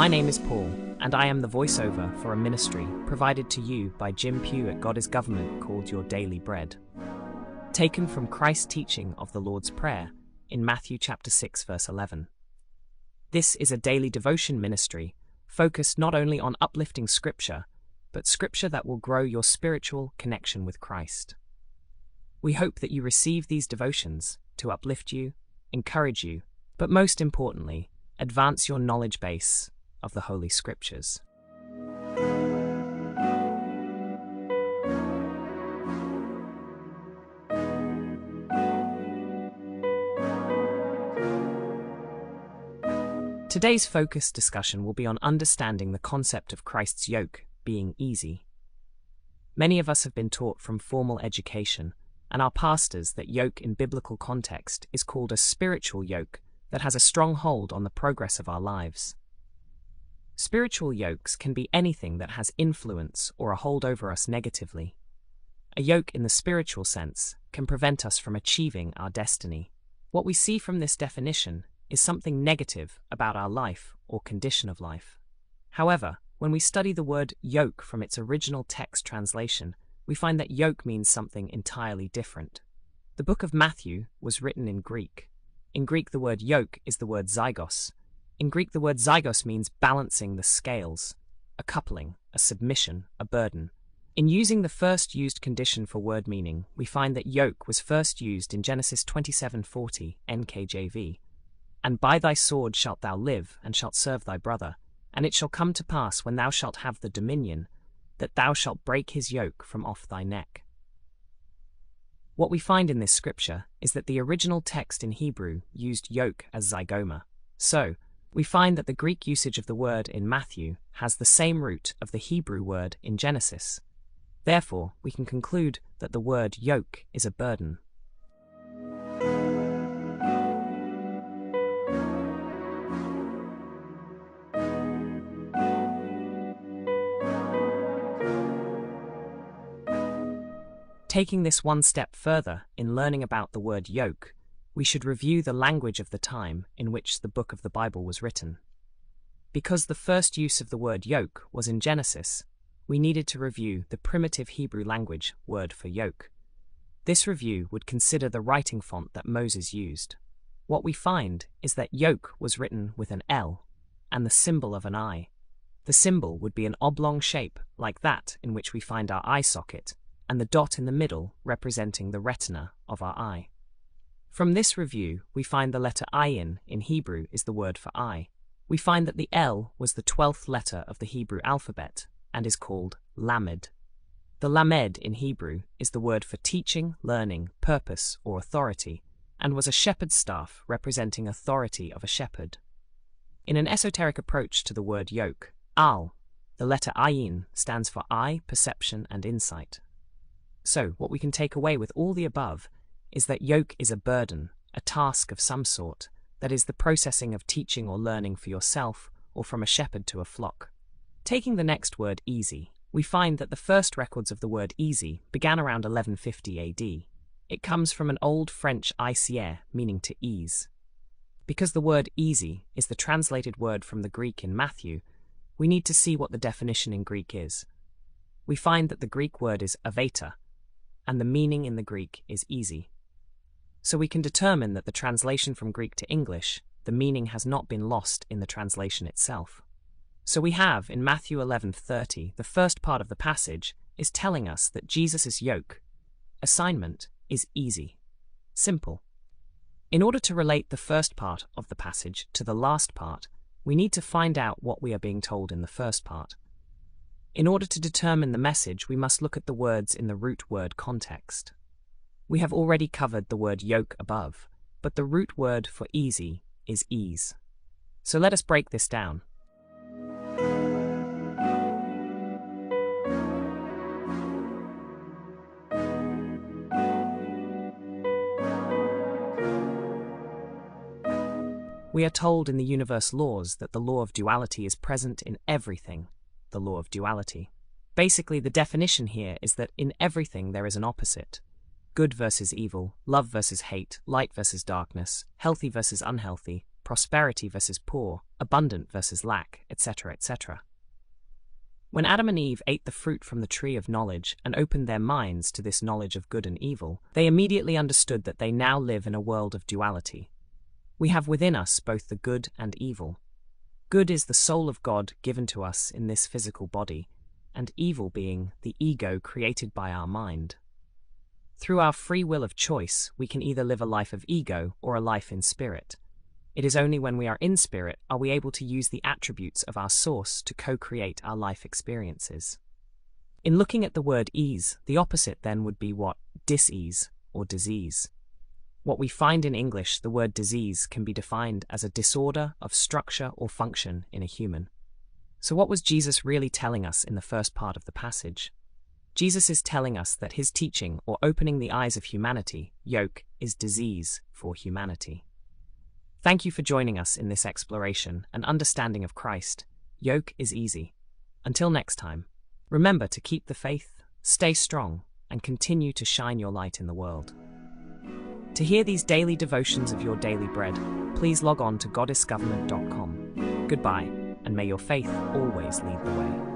My name is Paul, and I am the voiceover for a ministry provided to you by Kym Coan at God is Government called Your Daily Bread. Taken from Christ's teaching of the Lord's Prayer in Matthew chapter 6 verse 11. This is a daily devotion ministry focused not only on uplifting scripture, but scripture that will grow your spiritual connection with Christ. We hope that you receive these devotions to uplift you, encourage you, but most importantly, advance your knowledge base of the Holy Scriptures. Today's focused discussion will be on understanding the concept of Christ's yoke being easy. Many of us have been taught from formal education and our pastors that yoke in biblical context is called a spiritual yoke that has a strong hold on the progress of our lives. Spiritual yokes can be anything that has influence or a hold over us negatively. A yoke in the spiritual sense can prevent us from achieving our destiny. What we see from this definition is something negative about our life or condition of life. However, when we study the word yoke from its original text translation, we find that yoke means something entirely different. The book of Matthew was written in Greek. In Greek, the word yoke is the word zygos. In Greek, the word zygos means balancing the scales, a coupling, a submission, a burden. In using the first used condition for word meaning, we find that yoke was first used in Genesis 27:40 NKJV. And by thy sword shalt thou live, and shalt serve thy brother. And it shall come to pass, when thou shalt have the dominion, that thou shalt break his yoke from off thy neck. What we find in this scripture is that the original text in Hebrew used yoke as zygoma. So, we find that the Greek usage of the word in Matthew has the same root of the Hebrew word in Genesis. Therefore, we can conclude that the word yoke is a burden. Taking this one step further in learning about the word yoke, we should review the language of the time in which the book of the Bible was written. Because the first use of the word yoke was in Genesis, we needed to review the primitive Hebrew language word for yoke. This review would consider the writing font that Moses used. What we find is that yoke was written with an L and the symbol of an eye. The symbol would be an oblong shape like that in which we find our eye socket, and the dot in the middle representing the retina of our eye. From this review, we find the letter ayin in Hebrew is the word for eye. We find that the L was the 12th letter of the Hebrew alphabet and is called lamed. The lamed in Hebrew is the word for teaching, learning, purpose, or authority, and was a shepherd's staff representing authority of a shepherd. In an esoteric approach to the word yoke, al, the letter ayin, stands for eye, perception, and insight. So, what we can take away with all the above is that yoke is a burden, a task of some sort, that is the processing of teaching or learning for yourself or from a shepherd to a flock. Taking the next word easy, we find that the first records of the word easy began around 1150 AD. It comes from an old French aisier, meaning to ease. Because the word easy is the translated word from the Greek in Matthew, we need to see what the definition in Greek is. We find that the Greek word is aveta, and the meaning in the Greek is easy. So we can determine that the translation from Greek to English, the meaning has not been lost in the translation itself. So we have, in Matthew 11:30, the first part of the passage is telling us that Jesus' yoke, assignment, is easy, simple. In order to relate the first part of the passage to the last part, we need to find out what we are being told in the first part. In order to determine the message, we must look at the words in the root word context. We have already covered the word yoke above, but the root word for easy is ease. So let us break this down. We are told in the universe laws that the law of duality is present in everything, the law of duality. Basically, the definition here is that in everything there is an opposite. Good versus evil, love versus hate, light versus darkness, healthy versus unhealthy, prosperity versus poor, abundant versus lack, etc., etc. When Adam and Eve ate the fruit from the tree of knowledge and opened their minds to this knowledge of good and evil, they immediately understood that they now live in a world of duality. We have within us both the good and evil. Good is the soul of God given to us in this physical body, and evil being the ego created by our mind. Through our free will of choice, we can either live a life of ego or a life in spirit. It is only when we are in spirit are we able to use the attributes of our source to co-create our life experiences. In looking at the word ease, the opposite then would be what? Dis-ease or disease. What we find in English, the word disease can be defined as a disorder of structure or function in a human. So what was Jesus really telling us in the first part of the passage? Jesus is telling us that his teaching, or opening the eyes of humanity, Yoke, is disease for humanity. Thank you for joining us in this exploration and understanding of Christ. Yoke is easy. Until next time, remember to keep the faith, stay strong, and continue to shine your light in the world. To hear these daily devotions of your daily bread, please log on to goddessgovernment.com. Goodbye, and may your faith always lead the way.